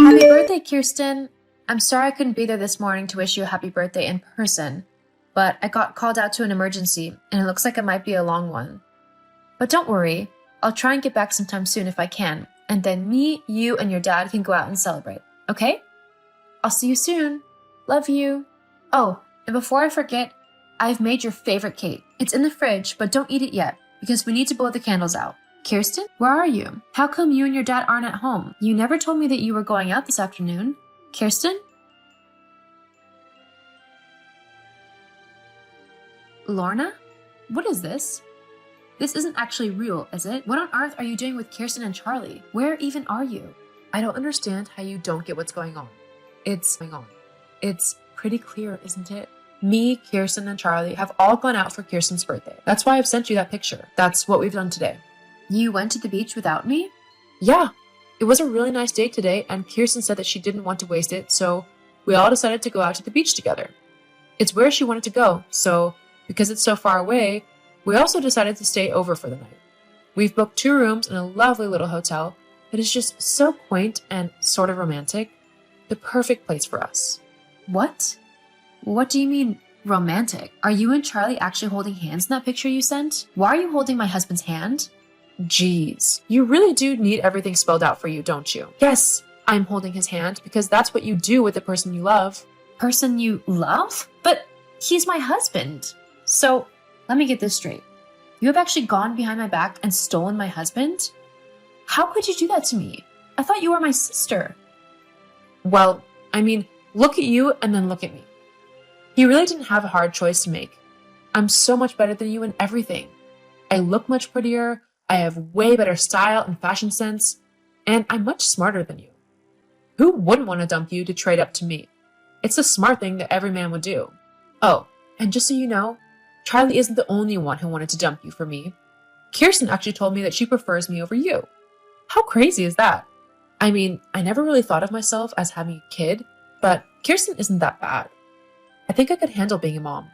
Happy birthday, Kirsten. I'm sorry I couldn't be there this morning to wish you a happy birthday in person, but I got called out to an emergency, and it looks like it might be a long one. But don't worry, I'll try and get back sometime soon if I can, and then me, you, and your dad can go out and celebrate, okay? I'll see you soon. Love you. Oh, and before I forget, I've made your favorite cake. It's in the fridge, but don't eat it yet, because we need to blow the candles out. Kirsten, where are you? How come you and your dad aren't at home? You never told me that you were going out this afternoon. Kirsten? Lorna? What is this? This isn't actually real, is it? What on earth are you doing with Kirsten and Charlie? Where even are you? I don't understand how you don't get what's going on. It's pretty clear, isn't it? Me, Kirsten, and Charlie have all gone out for Kirsten's birthday. That's why I've sent you that picture. That's what we've done today. You went to the beach without me? Yeah, it was a really nice date today, and Kirsten said that she didn't want to waste it, so we all decided to go out to the beach together. It's where she wanted to go, so because it's so far away, we also decided to stay over for the night. We've booked 2 rooms in a lovely little hotel that is just so quaint and sort of romantic. The perfect place for us. What? What do you mean, romantic? Are you and Charlie actually holding hands in that picture you sent? Why are you holding my husband's hand? Jeez, you really do need everything spelled out for you, don't you? Yes, I'm holding his hand because that's what you do with the person you love. Person you love? But he's my husband. So, let me get this straight. You have actually gone behind my back and stolen my husband? How could you do that to me? I thought you were my sister. Well, I mean, look at you and then look at me. He really didn't have a hard choice to make. I'm so much better than you in everything. I look much prettier, I have way better style and fashion sense, and I'm much smarter than you. Who wouldn't want to dump you to trade up to me? It's a smart thing that every man would do. Oh, and just so you know, Charlie isn't the only one who wanted to dump you for me. Kirsten actually told me that she prefers me over you. How crazy is that? I mean, I never really thought of myself as having a kid, but Kirsten isn't that bad. I think I could handle being a mom.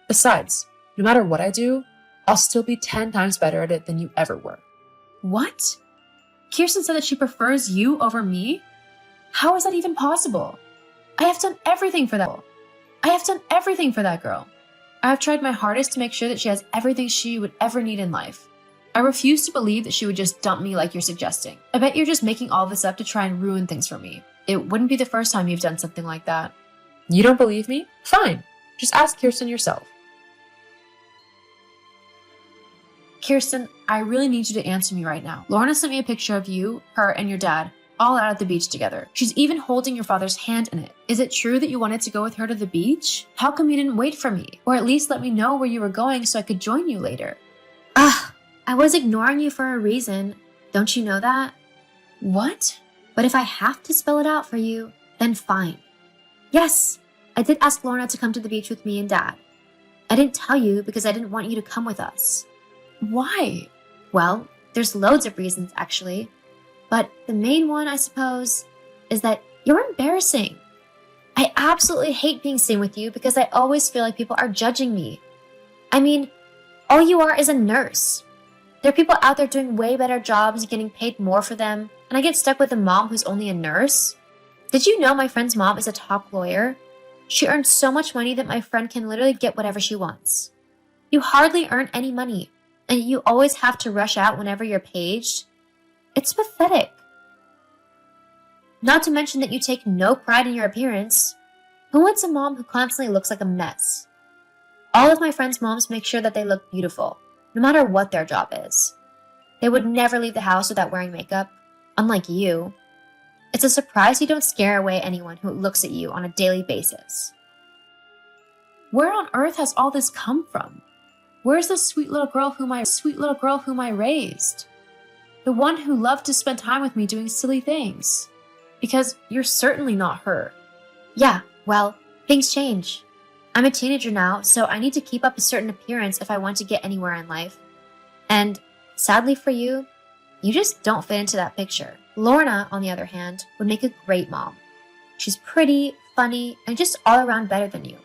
Besides, no matter what I do, I'll still be 10 times better at it than you ever were. What? Kirsten said that she prefers you over me? How is that even possible? I have done everything for that. I have done everything for that girl. I have tried my hardest to make sure that she has everything she would ever need in life. I refuse to believe that she would just dump me like you're suggesting. I bet you're just making all this up to try and ruin things for me. It wouldn't be the first time you've done something like that. You don't believe me? Fine. Just ask Kirsten yourself. Kirsten, I really need you to answer me right now. Lorna sent me a picture of you, her, and your dad all out at the beach together. She's even holding your father's hand in it. Is it true that you wanted to go with her to the beach? How come you didn't wait for me? Or at least let me know where you were going so I could join you later? I was ignoring you for a reason. Don't you know that? What? But if I have to spell it out for you, then fine. Yes, I did ask Lorna to come to the beach with me and Dad. I didn't tell you because I didn't want you to come with us. Why? Well, there's loads of reasons actually. But the main one, I suppose, is that you're embarrassing. I absolutely hate being seen with you because I always feel like people are judging me. I mean, all you are is a nurse. There are people out there doing way better jobs and getting paid more for them, and I get stuck with a mom who's only a nurse? Did you know my friend's mom is a top lawyer? She earns so much money that my friend can literally get whatever she wants. You hardly earn any money, and you always have to rush out whenever you're paged. It's pathetic. Not to mention that you take no pride in your appearance. Who wants a mom who constantly looks like a mess? All of my friends' moms make sure that they look beautiful, no matter what their job is. They would never leave the house without wearing makeup, unlike you. It's a surprise you don't scare away anyone who looks at you on a daily basis. Where on earth has all this come from? Where's the sweet little girl whom I raised? The one who loved to spend time with me doing silly things. Because you're certainly not her. Yeah, well, things change. I'm a teenager now, so I need to keep up a certain appearance if I want to get anywhere in life. And sadly for you, you just don't fit into that picture. Lorna, on the other hand, would make a great mom. She's pretty, funny, and just all around better than you.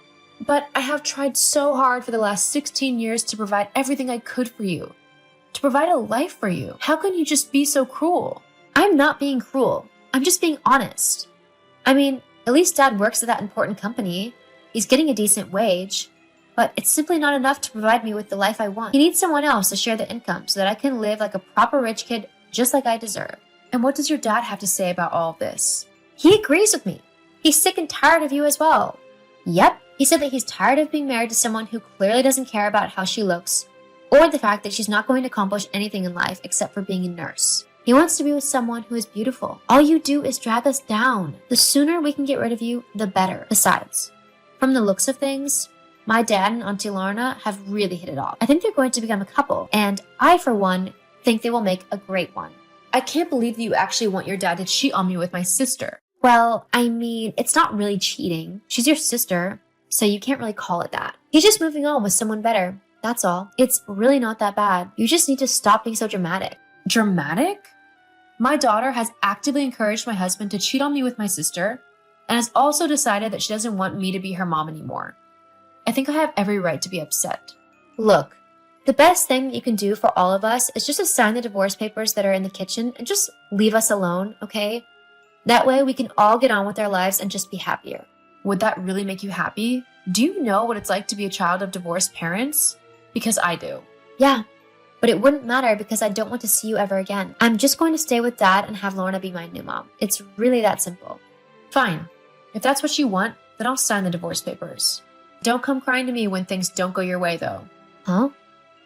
But I have tried so hard for the last 16 years to provide everything I could for you. To provide a life for you. How can you just be so cruel? I'm not being cruel. I'm just being honest. I mean, at least Dad works at that important company. He's getting a decent wage, but it's simply not enough to provide me with the life I want. He needs someone else to share the income so that I can live like a proper rich kid just like I deserve. And what does your dad have to say about all of this? He agrees with me. He's sick and tired of you as well. Yep, he said that he's tired of being married to someone who clearly doesn't care about how she looks or the fact that she's not going to accomplish anything in life except for being a nurse. He wants to be with someone who is beautiful. All you do is drag us down. The sooner we can get rid of you, the better. Besides, from the looks of things, my dad and Auntie Lorna have really hit it off. I think they're going to become a couple, and I, for one, think they will make a great one. I can't believe that you actually want your dad to cheat on me with my sister. Well, I mean, it's not really cheating. She's your sister, so you can't really call it that. He's just moving on with someone better. That's all. It's really not that bad. You just need to stop being so dramatic. Dramatic? My daughter has actively encouraged my husband to cheat on me with my sister and has also decided that she doesn't want me to be her mom anymore. I think I have every right to be upset. Look, the best thing that you can do for all of us is just to sign the divorce papers that are in the kitchen and just leave us alone, okay? That way we can all get on with our lives and just be happier. Would that really make you happy? Do you know what it's like to be a child of divorced parents? Because I do. Yeah, but it wouldn't matter because I don't want to see you ever again. I'm just going to stay with Dad and have Lorna be my new mom. It's really that simple. Fine. If that's what you want, then I'll sign the divorce papers. Don't come crying to me when things don't go your way, though. Huh?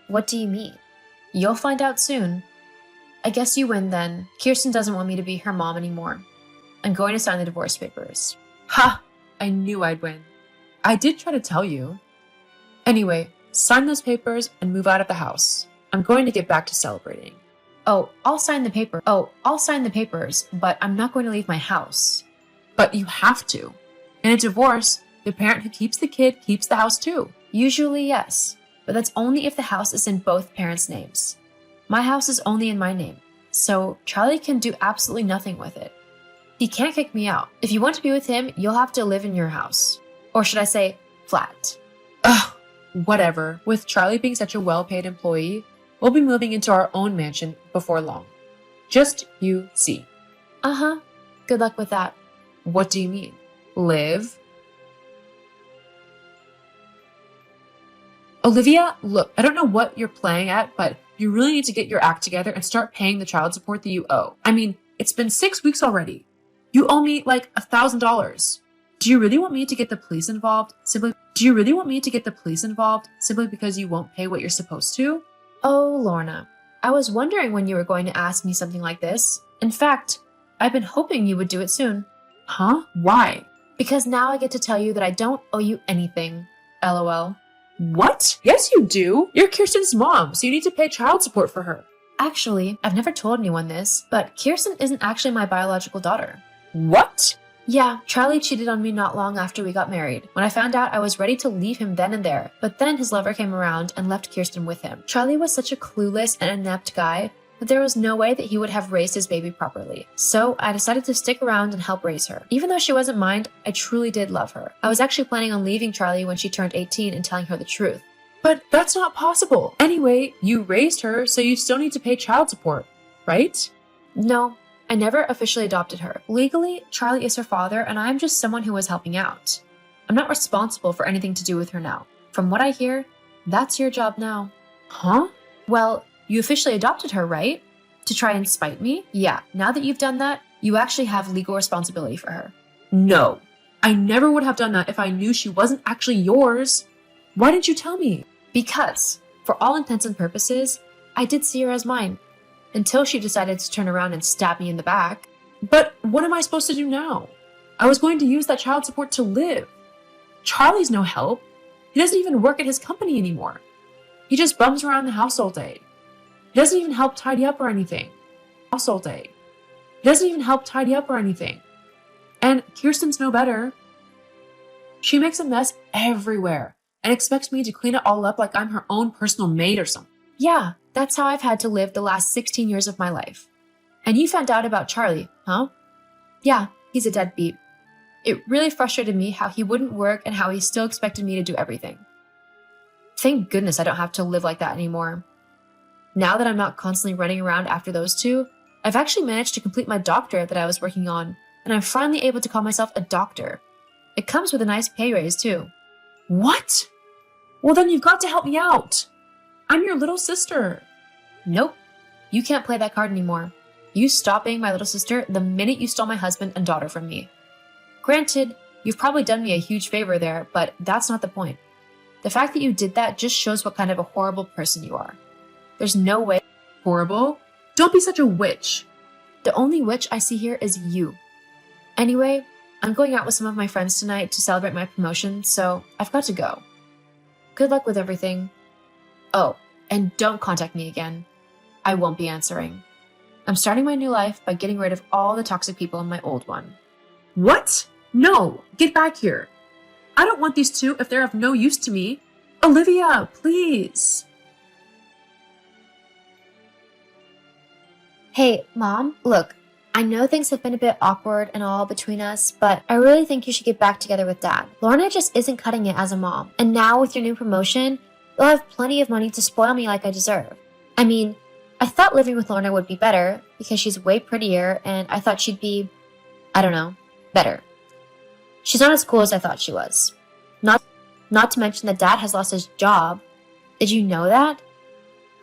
What do you mean? You'll find out soon. I guess you win then. Kirsten doesn't want me to be her mom anymore. I'm going to sign the divorce papers. Ha! I knew I'd win. I did try to tell you. Anyway, sign those papers and move out of the house. I'm going to get back to celebrating. I'll sign the papers, but I'm not going to leave my house. But you have to. In a divorce, the parent who keeps the kid keeps the house too. Usually, yes, but that's only if the house is in both parents' names. My house is only in my name, so Charlie can do absolutely nothing with it. He can't kick me out. If you want to be with him, you'll have to live in your house. Or should I say, flat. Ugh, whatever. With Charlie being such a well-paid employee, we'll be moving into our own mansion before long. Just you see. Uh-huh. Good luck with that. What do you mean? Live? Olivia, look, I don't know what you're playing at, but you really need to get your act together and start paying the child support that you owe. I mean, it's been 6 weeks already. You owe me like $1,000. Do you really want me to get the police involved simply because you won't pay what you're supposed to? Oh, Lorna, I was wondering when you were going to ask me something like this. In fact, I've been hoping you would do it soon. Huh? Why? Because now I get to tell you that I don't owe you anything. LOL. What? Yes, you do. You're Kirsten's mom, so you need to pay child support for her. Actually, I've never told anyone this, but Kirsten isn't actually my biological daughter. What? Yeah, Charlie cheated on me not long after we got married. When I found out, I was ready to leave him then and there, but then his lover came around and left Kirsten with him. Charlie was such a clueless and inept guy that there was no way that he would have raised his baby properly. So I decided to stick around and help raise her. Even though she wasn't mine, I truly did love her. I was actually planning on leaving Charlie when she turned 18 and telling her the truth. But that's not possible. Anyway, you raised her, so you still need to pay child support, right? No, I never officially adopted her. Legally, Charlie is her father, and I am just someone who was helping out. I'm not responsible for anything to do with her now. From what I hear, that's your job now. Huh? Well, you officially adopted her, right? To try and spite me? Yeah, now that you've done that, you actually have legal responsibility for her. No, I never would have done that if I knew she wasn't actually yours. Why didn't you tell me? Because, for all intents and purposes, I did see her as mine. Until she decided to turn around and stab me in the back. But what am I supposed to do now? I was going to use that child support to live. Charlie's no help. He doesn't even work at his company anymore. He just bums around the house all day. He doesn't even help tidy up or anything. And Kirsten's no better. She makes a mess everywhere and expects me to clean it all up like I'm her own personal maid or something. Yeah, that's how I've had to live the last 16 years of my life. And you found out about Charlie, huh? Yeah, he's a deadbeat. It really frustrated me how he wouldn't work and how he still expected me to do everything. Thank goodness I don't have to live like that anymore. Now that I'm not constantly running around after those two, I've actually managed to complete my doctorate that I was working on, and I'm finally able to call myself a doctor. It comes with a nice pay raise, too. What? Well, then you've got to help me out. I'm your little sister. Nope. You can't play that card anymore. You stopped being my little sister the minute you stole my husband and daughter from me. Granted, you've probably done me a huge favor there, but that's not the point. The fact that you did that just shows what kind of a horrible person you are. There's no way. Horrible? Don't be such a witch. The only witch I see here is you. Anyway, I'm going out with some of my friends tonight to celebrate my promotion, so I've got to go. Good luck with everything. Oh, and don't contact me again. I won't be answering. I'm starting my new life by getting rid of all the toxic people in my old one. What? No, get back here. I don't want these two if they're of no use to me. Olivia, please. Hey, Mom, look, I know things have been a bit awkward and all between us, but I really think you should get back together with Dad. Lorna just isn't cutting it as a mom, and now with your new promotion, you'll have plenty of money to spoil me like I deserve. I mean, I thought living with Lorna would be better because she's way prettier and I thought she'd be, I don't know, better. She's not as cool as I thought she was. Not to mention that Dad has lost his job. Did you know that?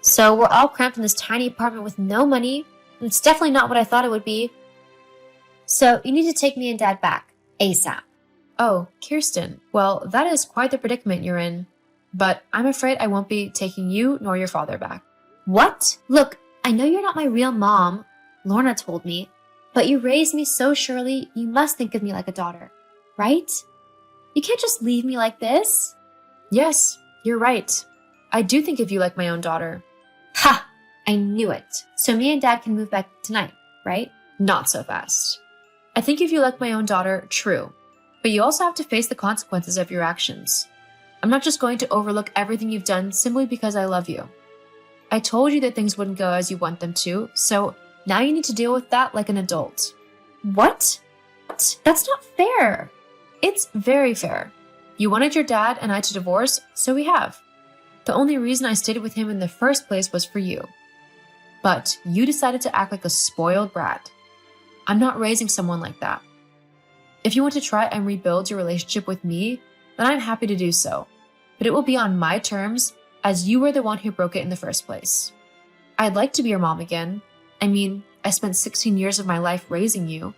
So we're all cramped in this tiny apartment with no money, and it's definitely not what I thought it would be. So you need to take me and Dad back, ASAP. Oh, Kirsten, well, that is quite the predicament you're in. But I'm afraid I won't be taking you nor your father back. What? Look, I know you're not my real mom, Lorna told me, but you raised me so surely you must think of me like a daughter, right? You can't just leave me like this. Yes, you're right. I do think of you like my own daughter. Ha! I knew it. So me and Dad can move back tonight, right? Not so fast. I think of you like my own daughter, true. But you also have to face the consequences of your actions. I'm not just going to overlook everything you've done simply because I love you. I told you that things wouldn't go as you want them to, so now you need to deal with that like an adult. What? That's not fair. It's very fair. You wanted your dad and I to divorce, so we have. The only reason I stayed with him in the first place was for you. But you decided to act like a spoiled brat. I'm not raising someone like that. If you want to try and rebuild your relationship with me, then I'm happy to do so. But it will be on my terms, as you were the one who broke it in the first place. I'd like to be your mom again. I mean, I spent 16 years of my life raising you,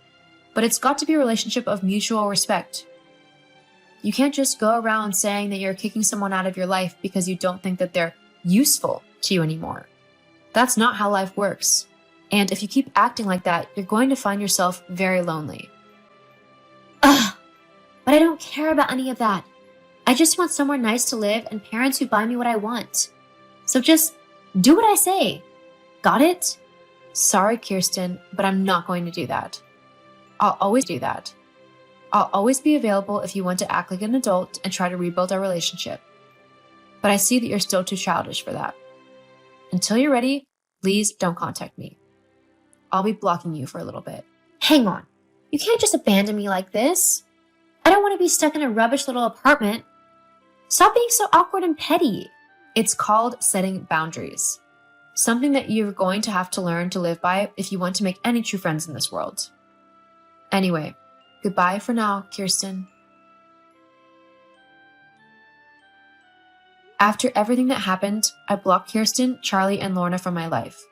but it's got to be a relationship of mutual respect. You can't just go around saying that you're kicking someone out of your life because you don't think that they're useful to you anymore. That's not how life works. And if you keep acting like that, you're going to find yourself very lonely. Ugh, but I don't care about any of that. I just want somewhere nice to live and parents who buy me what I want. So just do what I say. Got it? Sorry, Kirsten, but I'm not going to do that. I'll always do that. I'll always be available if you want to act like an adult and try to rebuild our relationship. But I see that you're still too childish for that. Until you're ready, please don't contact me. I'll be blocking you for a little bit. Hang on. You can't just abandon me like this. I don't want to be stuck in a rubbish little apartment. Stop being so awkward and petty. It's called setting boundaries. Something that you're going to have to learn to live by if you want to make any true friends in this world. Anyway, goodbye for now, Kirsten. After everything that happened, I blocked Kirsten, Charlie, and Lorna from my life.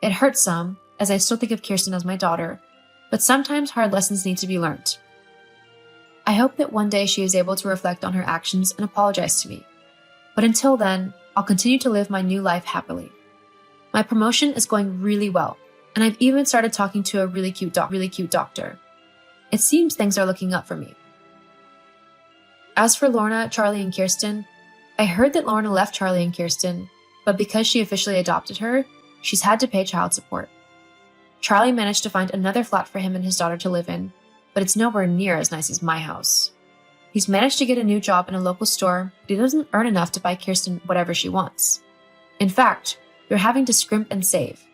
It hurts some, as I still think of Kirsten as my daughter, but sometimes hard lessons need to be learned. I hope that one day she is able to reflect on her actions and apologize to me. But until then, I'll continue to live my new life happily. My promotion is going really well, and I've even started talking to a really cute doctor. It seems things are looking up for me. As for Lorna, Charlie, and Kirsten, I heard that Lorna left Charlie and Kirsten, but because she officially adopted her, she's had to pay child support. Charlie managed to find another flat for him and his daughter to live in, but it's nowhere near as nice as my house. He's managed to get a new job in a local store, but he doesn't earn enough to buy Kirsten whatever she wants. In fact, they're having to scrimp and save.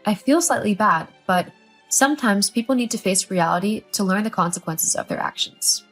I feel slightly bad, but sometimes people need to face reality to learn the consequences of their actions.